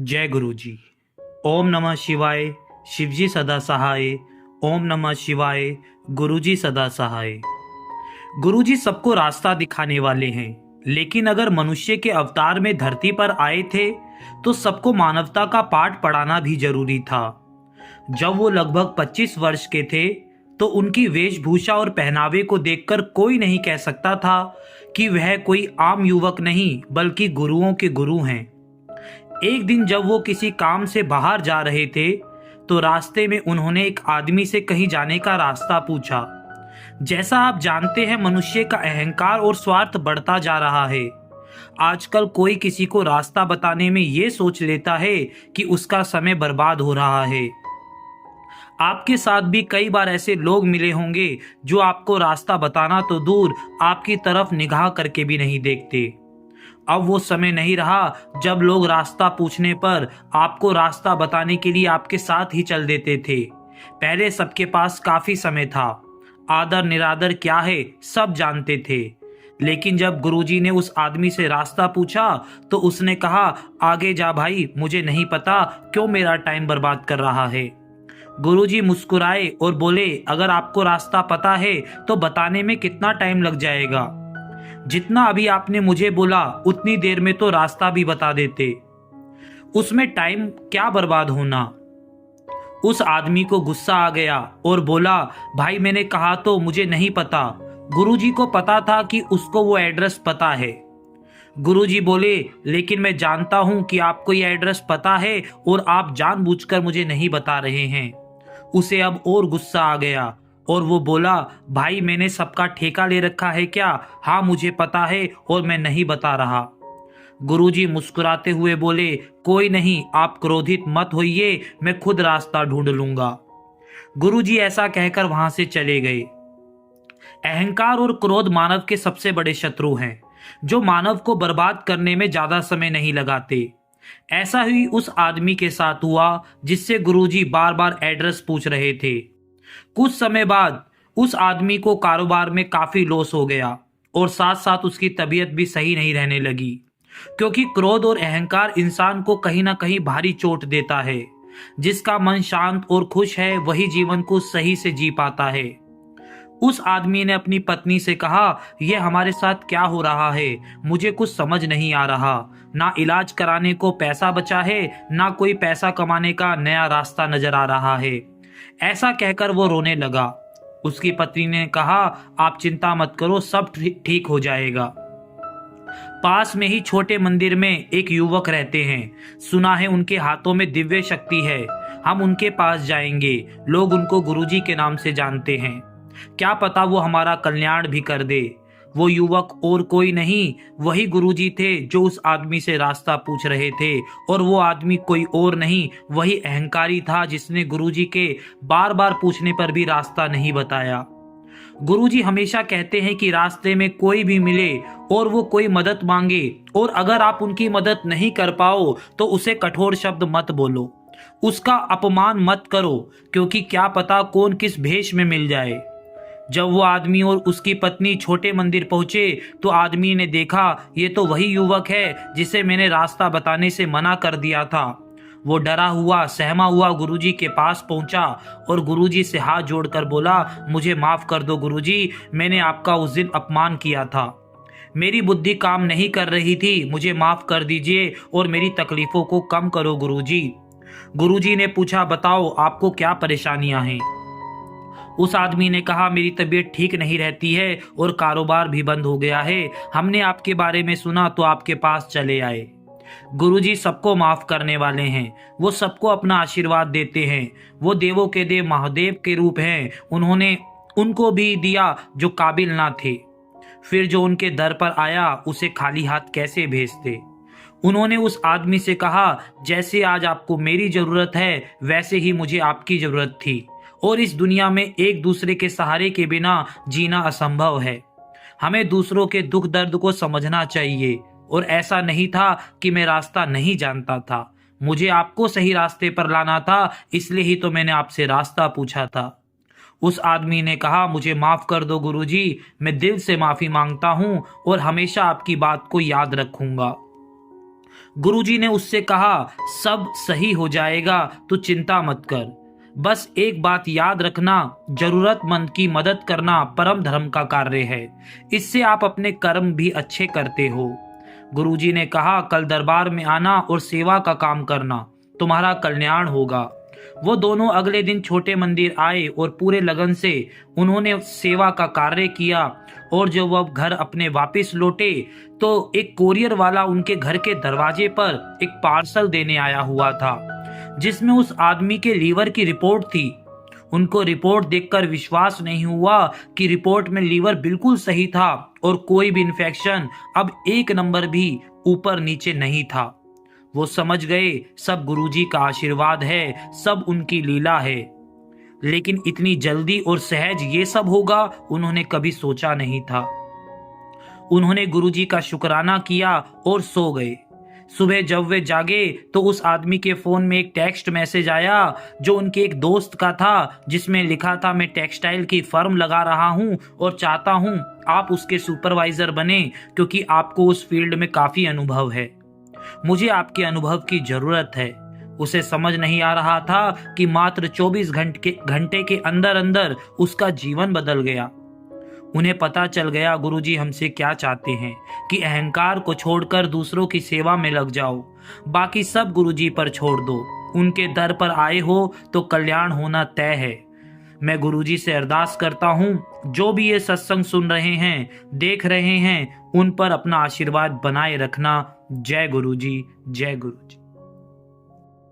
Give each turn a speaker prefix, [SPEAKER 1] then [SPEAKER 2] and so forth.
[SPEAKER 1] जय गुरु जी। ओम नमः शिवाय। शिवजी सदा सहाय। ओम नमः शिवाय। गुरुजी सदा सहाय। गुरुजी सबको रास्ता दिखाने वाले हैं, लेकिन अगर मनुष्य के अवतार में धरती पर आए थे तो सबको मानवता का पाठ पढ़ाना भी जरूरी था। जब वो लगभग 25 वर्ष के थे तो उनकी वेशभूषा और पहनावे को देखकर कोई नहीं कह सकता था कि वह कोई आम युवक नहीं बल्कि गुरुओं के गुरु हैं। एक दिन जब वो किसी काम से बाहर जा रहे थे तो रास्ते में उन्होंने एक आदमी से कहीं जाने का रास्ता पूछा। जैसा आप जानते हैं, मनुष्य का अहंकार और स्वार्थ बढ़ता जा रहा है। आजकल कोई किसी को रास्ता बताने में ये सोच लेता है कि उसका समय बर्बाद हो रहा है। आपके साथ भी कई बार ऐसे लोग मिले होंगे जो आपको रास्ता बताना तो दूर, आपकी तरफ निगाह करके भी नहीं देखते। अब वो समय नहीं रहा जब लोग रास्ता पूछने पर आपको रास्ता बताने के लिए आपके साथ ही चल देते थे। पहले सबके पास काफी समय था, आदर निरादर क्या है सब जानते थे। लेकिन जब गुरुजी ने उस आदमी से रास्ता पूछा तो उसने कहा, आगे जा भाई, मुझे नहीं पता क्यों मेरा टाइम बर्बाद कर रहा है। गुरुजी मुस्कुराए और बोले, अगर आपको रास्ता पता है तो बताने में कितना टाइम लग जाएगा। जितना अभी आपने मुझे बोला उतनी देर में तो रास्ता भी बता देते, उसमें टाइम क्या बर्बाद होना। उस आदमी को गुस्सा आ गया और बोला, भाई मैंने कहा तो मुझे नहीं पता। गुरुजी को पता था कि उसको वो एड्रेस पता है। गुरुजी बोले, लेकिन मैं जानता हूं कि आपको ये एड्रेस पता है और आप जानबूझकर मुझे नहीं बता रहे हैं। उसे अब और गुस्सा आ गया और वो बोला, भाई मैंने सबका ठेका ले रखा है क्या? हाँ मुझे पता है और मैं नहीं बता रहा। गुरुजी मुस्कुराते हुए बोले, कोई नहीं, आप क्रोधित मत होइए, मैं खुद रास्ता ढूंढ लूंगा। गुरुजी ऐसा कहकर वहां से चले गए। अहंकार और क्रोध मानव के सबसे बड़े शत्रु हैं, जो मानव को बर्बाद करने में ज्यादा समय नहीं लगाते। ऐसा ही उस आदमी के साथ हुआ जिससे गुरुजी बार बार एड्रेस पूछ रहे थे। कुछ समय बाद उस आदमी को कारोबार में काफी लॉस हो गया और साथ साथ उसकी तबीयत भी सही नहीं रहने लगी, क्योंकि क्रोध और अहंकार इंसान को कहीं ना कहीं भारी चोट देता है। जिसका मन शांत और खुश है वही जीवन को सही से जी पाता है। उस आदमी ने अपनी पत्नी से कहा, यह हमारे साथ क्या हो रहा है, मुझे कुछ समझ नहीं आ रहा। ना इलाज कराने को पैसा बचा है, ना कोई पैसा कमाने का नया रास्ता नजर आ रहा है। ऐसा कहकर वो रोने लगा। उसकी पत्नी ने कहा, आप चिंता मत करो, सब ठीक हो जाएगा। पास में ही छोटे मंदिर में एक युवक रहते हैं, सुना है उनके हाथों में दिव्य शक्ति है। हम उनके पास जाएंगे, लोग उनको गुरुजी के नाम से जानते हैं। क्या पता वो हमारा कल्याण भी कर दे। वो युवक और कोई नहीं, वही गुरुजी थे जो उस आदमी से रास्ता पूछ रहे थे, और वो आदमी कोई और नहीं, वही अहंकारी था जिसने गुरुजी के बार बार पूछने पर भी रास्ता नहीं बताया। गुरुजी हमेशा कहते हैं कि रास्ते में कोई भी मिले और वो कोई मदद मांगे, और अगर आप उनकी मदद नहीं कर पाओ तो उसे कठोर शब्द मत बोलो, उसका अपमान मत करो, क्योंकि क्या पता कौन किस भेष में मिल जाए। जब वो आदमी और उसकी पत्नी छोटे मंदिर पहुंचे तो आदमी ने देखा, ये तो वही युवक है जिसे मैंने रास्ता बताने से मना कर दिया था। वो डरा हुआ सहमा हुआ गुरुजी के पास पहुंचा और गुरुजी से हाथ जोड़कर बोला, मुझे माफ कर दो गुरुजी, मैंने आपका उस दिन अपमान किया था। मेरी बुद्धि काम नहीं कर रही थी, मुझे माफ कर दीजिए और मेरी तकलीफों को कम करो गुरुजी। गुरुजी ने पूछा, बताओ आपको क्या परेशानियां हैं? उस आदमी ने कहा, मेरी तबीयत ठीक नहीं रहती है और कारोबार भी बंद हो गया है। हमने आपके बारे में सुना तो आपके पास चले आए। गुरुजी सबको माफ करने वाले हैं, वो सबको अपना आशीर्वाद देते हैं। वो देवों के देव महादेव के रूप हैं, उन्होंने उनको भी दिया जो काबिल ना थे। फिर जो उनके दर पर आया उसे खाली हाथ कैसे भेजते। उन्होंने उस आदमी से कहा, जैसे आज आपको मेरी जरूरत है वैसे ही मुझे आपकी जरूरत थी, और इस दुनिया में एक दूसरे के सहारे के बिना जीना असंभव है। हमें दूसरों के दुख दर्द को समझना चाहिए, और ऐसा नहीं था कि मैं रास्ता नहीं जानता था, मुझे आपको सही रास्ते पर लाना था, इसलिए ही तो मैंने आपसे रास्ता पूछा था। उस आदमी ने कहा, मुझे माफ कर दो गुरुजी, मैं दिल से माफी मांगता हूँ और हमेशा आपकी बात को याद रखूंगा। गुरुजी ने उससे कहा, सब सही हो जाएगा, तू चिंता मत कर। बस एक बात याद रखना, जरूरतमंद की मदद करना परम धर्म का कार्य है। इससे आप अपने कर्म भी अच्छे करते हो। गुरुजी ने कहा, कल दरबार में आना और सेवा का काम करना, तुम्हारा कल्याण होगा। वो दोनों अगले दिन छोटे मंदिर आए और पूरे लगन से उन्होंने सेवा का कार्य किया। और जब वह घर अपने वापस लौटे तो एक कोरियर वाला उनके घर के दरवाजे पर एक पार्सल देने आया हुआ था, जिसमें उस आदमी के लीवर की रिपोर्ट थी। उनको रिपोर्ट देखकर विश्वास नहीं हुआ कि रिपोर्ट में लीवर बिल्कुल सही था और कोई भी इन्फेक्शन अब एक नंबर भी ऊपर नीचे नहीं था। वो समझ गए सब गुरुजी का आशीर्वाद है, सब उनकी लीला है। लेकिन इतनी जल्दी और सहज ये सब होगा उन्होंने कभी सोचा नहीं था। उन्होंने गुरुजी का शुक्राना किया और सो गए। सुबह जब वे जागे तो उस आदमी के फोन में एक टेक्स्ट मैसेज आया जो उनके एक दोस्त का था, जिसमें लिखा था, मैं टेक्सटाइल की फर्म लगा रहा हूं और चाहता हूं आप उसके सुपरवाइजर बने, क्योंकि आपको उस फील्ड में काफी अनुभव है। मुझे आपके अनुभव की जरूरत है। उसे समझ नहीं आ रहा था कि मात्र 24 घंटे के अंदर अंदर उसका जीवन बदल गया। उन्हें पता चल गया गुरुजी हमसे क्या चाहते हैं कि अहंकार को छोड़कर दूसरों की सेवा में लग जाओ, बाकी सब गुरुजी पर छोड़ दो। उनके दर पर आए हो तो कल्याण होना तय है। मैं गुरुजी से अरदास करता हूँ, जो भी ये सत्संग सुन रहे हैं, देख रहे हैं, उन पर अपना आशीर्वाद बनाए रखना। जय गुरुजी, जय गुरुजी।